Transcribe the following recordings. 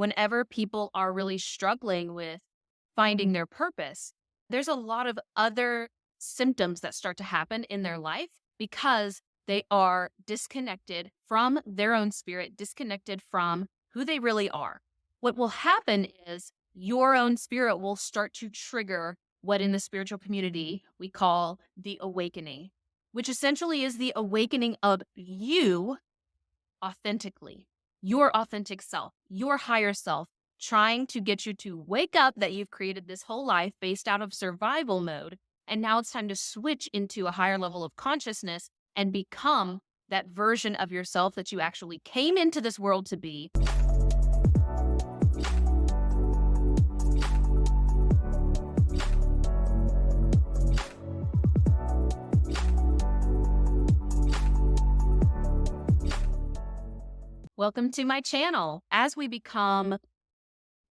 whenever people are really struggling with finding their purpose, there's a lot of other symptoms that start to happen in their life because they are disconnected from their own spirit, disconnected from who they really are. What will happen is your own spirit will start to trigger what in the spiritual community we call the awakening, which essentially is the awakening of you authentically, your authentic self, your higher self, trying to get you to wake up that you've created this whole life based out of survival mode. And now it's time to switch into a higher level of consciousness and become that version of yourself that you actually came into this world to be. Welcome to my channel. As we become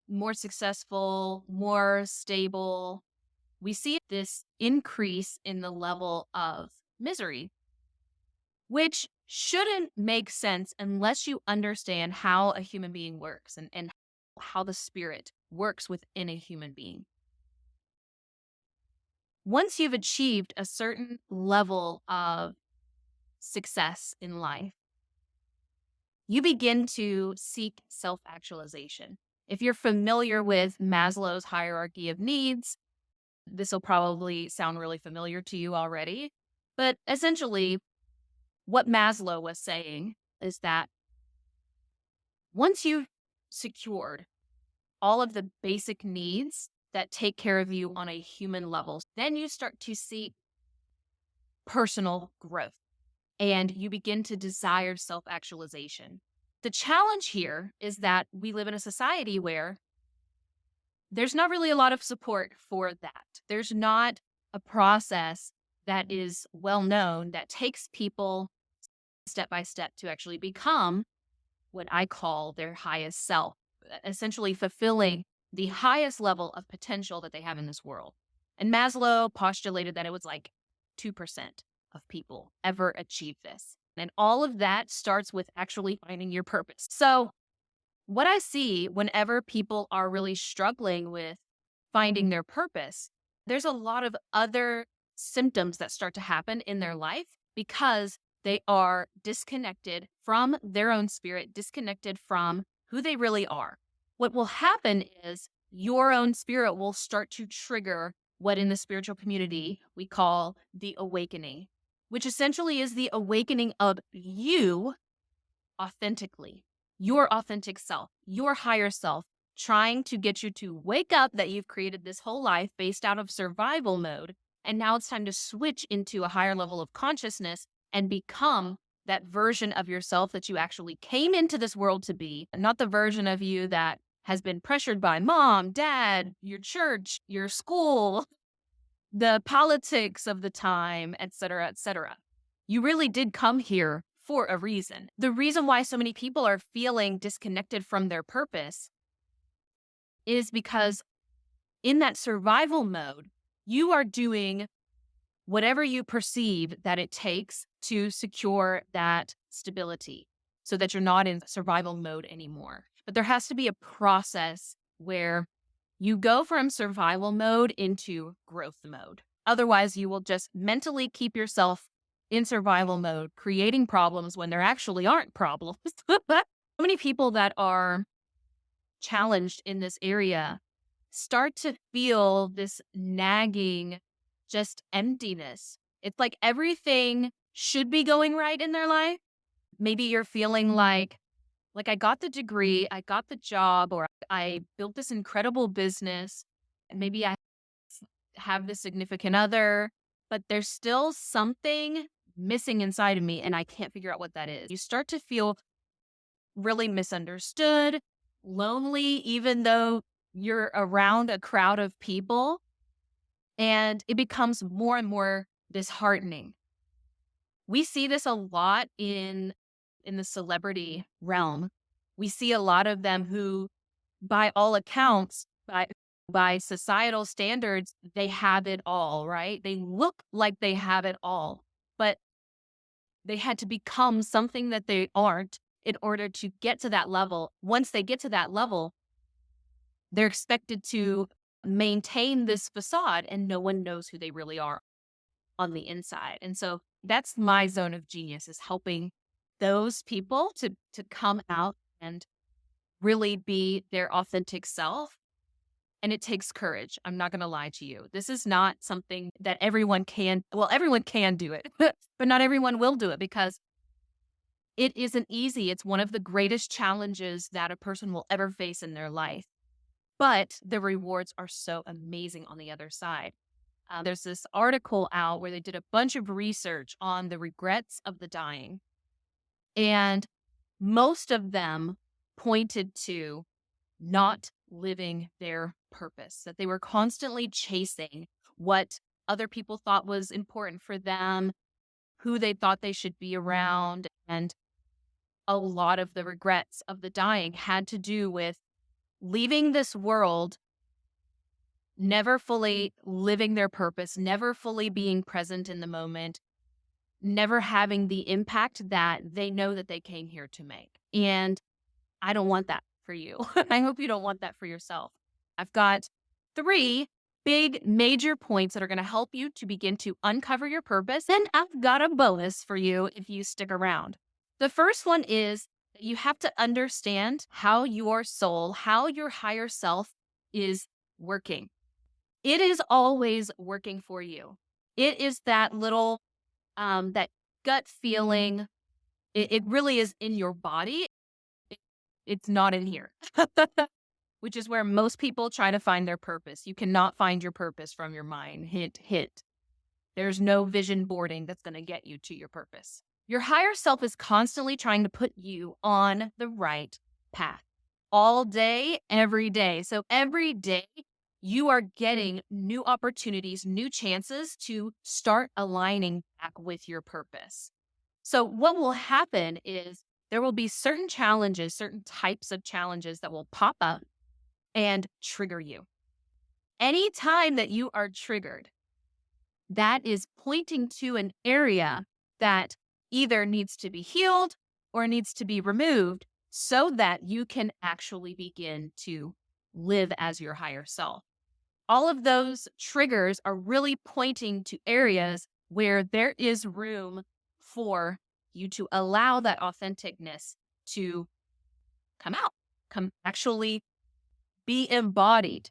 more successful, more stable, we see this increase in the level of misery, which shouldn't make sense unless you understand how a human being works and how the spirit works within a human being. Once you've achieved a certain level of success in life, you begin to seek self-actualization. If you're familiar with Maslow's hierarchy of needs, this will probably sound really familiar to you already. But essentially, what Maslow was saying is that once you've secured all of the basic needs that take care of you on a human level, then you start to seek personal growth and you begin to desire self-actualization. The challenge here is that we live in a society where there's not really a lot of support for that. There's not a process that is well known that takes people step by step to actually become what I call their highest self, essentially fulfilling the highest level of potential that they have in this world. And Maslow postulated that it was like 2% of people ever achieve this. And all of that starts with actually finding your purpose. So what I see whenever people are really struggling with finding their purpose, there's a lot of other symptoms that start to happen in their life because they are disconnected from their own spirit, disconnected from who they really are. What will happen is your own spirit will start to trigger what in the spiritual community we call the awakening, which essentially is the awakening of you authentically, your authentic self, your higher self, trying to get you to wake up that you've created this whole life based out of survival mode. And now it's time to switch into a higher level of consciousness and become that version of yourself that you actually came into this world to be, not the version of you that has been pressured by mom, dad, your church, your school, the politics of the time, et cetera, et cetera. You really did come here for a reason. The reason why so many people are feeling disconnected from their purpose is because in that survival mode, you are doing whatever you perceive that it takes to secure that stability so that you're not in survival mode anymore. But there has to be a process where you go from survival mode into growth mode. Otherwise, you will just mentally keep yourself in survival mode, creating problems when there actually aren't problems. So many people that are challenged in this area start to feel this nagging, just emptiness. It's like everything should be going right in their life. Maybe you're feeling like I got the degree, I got the job, or I built this incredible business. And maybe I have this significant other, but there's still something missing inside of me and I can't figure out what that is. You start to feel really misunderstood, lonely, even though you're around a crowd of people, and it becomes more and more disheartening. We see this a lot in the celebrity realm. We see a lot of them who, by all accounts, by societal standards, they have it all, right? They look like they have it all, but they had to become something that they aren't in order to get to that level. Once they get to that level, They're expected to maintain this facade, and no one knows who they really are on the inside. And so that's my zone of genius, is helping those people to come out and really be their authentic self. And it takes courage. I'm not going to lie to you. This is not something that everyone can, well, everyone can do it, but not everyone will do it, because it isn't easy. It's one of the greatest challenges that a person will ever face in their life. But the rewards are so amazing on the other side. There's this article out where they did a bunch of research on the regrets of the dying. And most of them pointed to not living their purpose, that they were constantly chasing what other people thought was important for them, who they thought they should be around. And a lot of the regrets of the dying had to do with leaving this world, never fully living their purpose, never fully being present in the moment, never having the impact that they know that they came here to make. And I don't want that for you. I hope you don't want that for yourself. I've got 3 big major points that are going to help you to begin to uncover your purpose. And I've got a bonus for you if you stick around. The first one is that you have to understand how your soul, how your higher self is working. It is always working for you. It is that little, that gut feeling. It really is in your body. It, it's not in here, which is where most people try to find their purpose. You cannot find your purpose from your mind. Hint, hint. There's no vision boarding that's going to get you to your purpose. Your higher self is constantly trying to put you on the right path all day, every day. So every day you are getting new opportunities, new chances to start aligning back with your purpose. So what will happen is there will be certain challenges, certain types of challenges that will pop up and trigger you. Anytime that you are triggered, that is pointing to an area that either needs to be healed or needs to be removed so that you can actually begin to live as your higher self. All of those triggers are really pointing to areas where there is room for you to allow that authenticness to come out, come actually be embodied.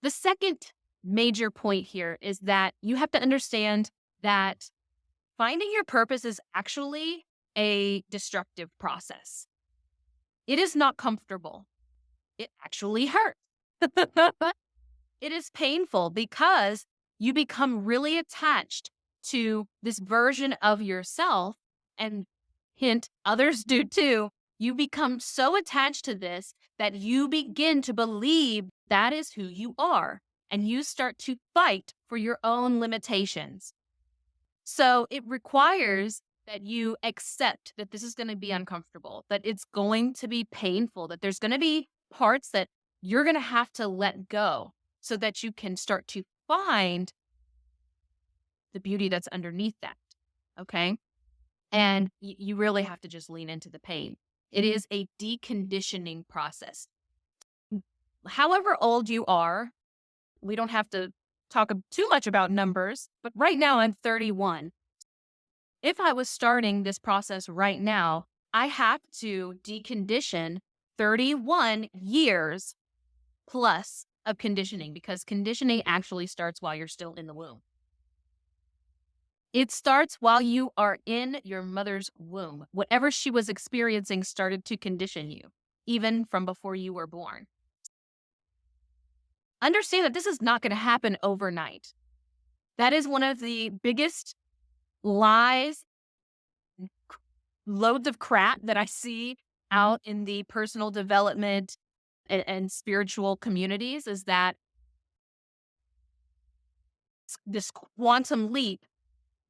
The second major point here is that you have to understand that finding your purpose is actually a destructive process. It is not comfortable. It actually hurts. It is painful because you become really attached to this version of yourself, and hint, others do too. You become so attached to this that you begin to believe that is who you are, and you start to fight for your own limitations. So it requires that you accept that this is going to be uncomfortable, that it's going to be painful, that there's going to be parts that you're going to have to let go so that you can start to find the beauty that's underneath that. Okay. And you really have to just lean into the pain. It is a deconditioning process. However old you are, we don't have to talk too much about numbers, but right now I'm 31. If I was starting this process right now, I have to decondition 31 years plus of conditioning, because conditioning actually starts while you're still in the womb. It starts while you are in your mother's womb. Whatever she was experiencing started to condition you, even from before you were born. Understand that this is not going to happen overnight. That is one of the biggest lies, loads of crap that I see out in the personal development and spiritual communities, is that this quantum leap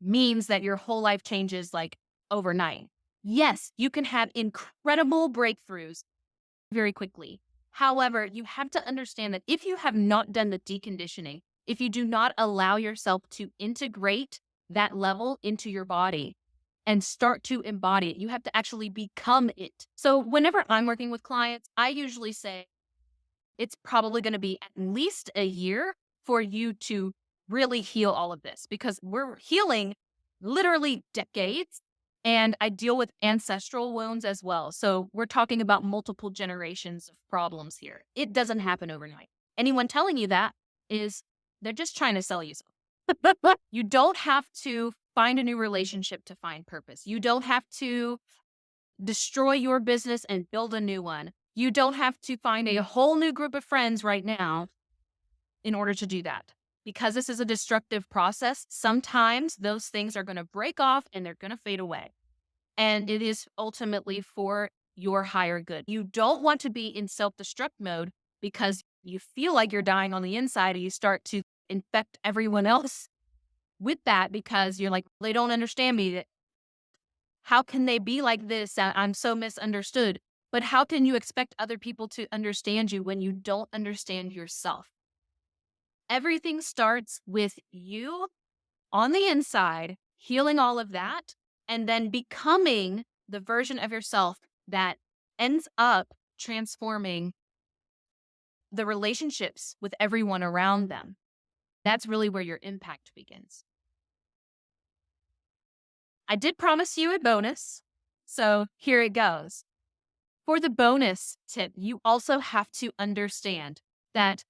means that your whole life changes like overnight. Yes, you can have incredible breakthroughs very quickly. However, you have to understand that if you have not done the deconditioning, if you do not allow yourself to integrate that level into your body and start to embody it, you have to actually become it. So whenever I'm working with clients, I usually say, it's probably going to be at least a year for you to really heal all of this because we're healing literally decades. And I deal with ancestral wounds as well. So we're talking about multiple generations of problems here. It doesn't happen overnight. Anyone telling you that is they're just trying to sell you something. You don't have to find a new relationship to find purpose. You don't have to destroy your business and build a new one. You don't have to find a whole new group of friends right now in order to do that. Because this is a destructive process, sometimes those things are going to break off and they're going to fade away. And it is ultimately for your higher good. You don't want to be in self-destruct mode because you feel like you're dying on the inside and you start to infect everyone else with that because you're like, they don't understand me. How can they be like this? I'm so misunderstood. But how can you expect other people to understand you when you don't understand yourself? Everything starts with you on the inside, healing all of that, and then becoming the version of yourself that ends up transforming the relationships with everyone around them. That's really where your impact begins. I did promise you a bonus, so here it goes. For the bonus tip, you also have to understand that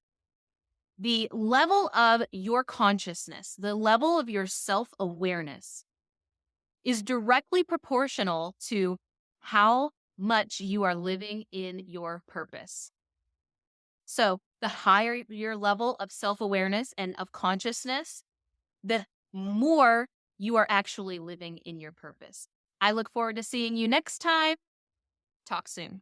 the level of your consciousness, the level of your self-awareness is directly proportional to how much you are living in your purpose. So the higher your level of self-awareness and of consciousness, the more you are actually living in your purpose. I look forward to seeing you next time. Talk soon.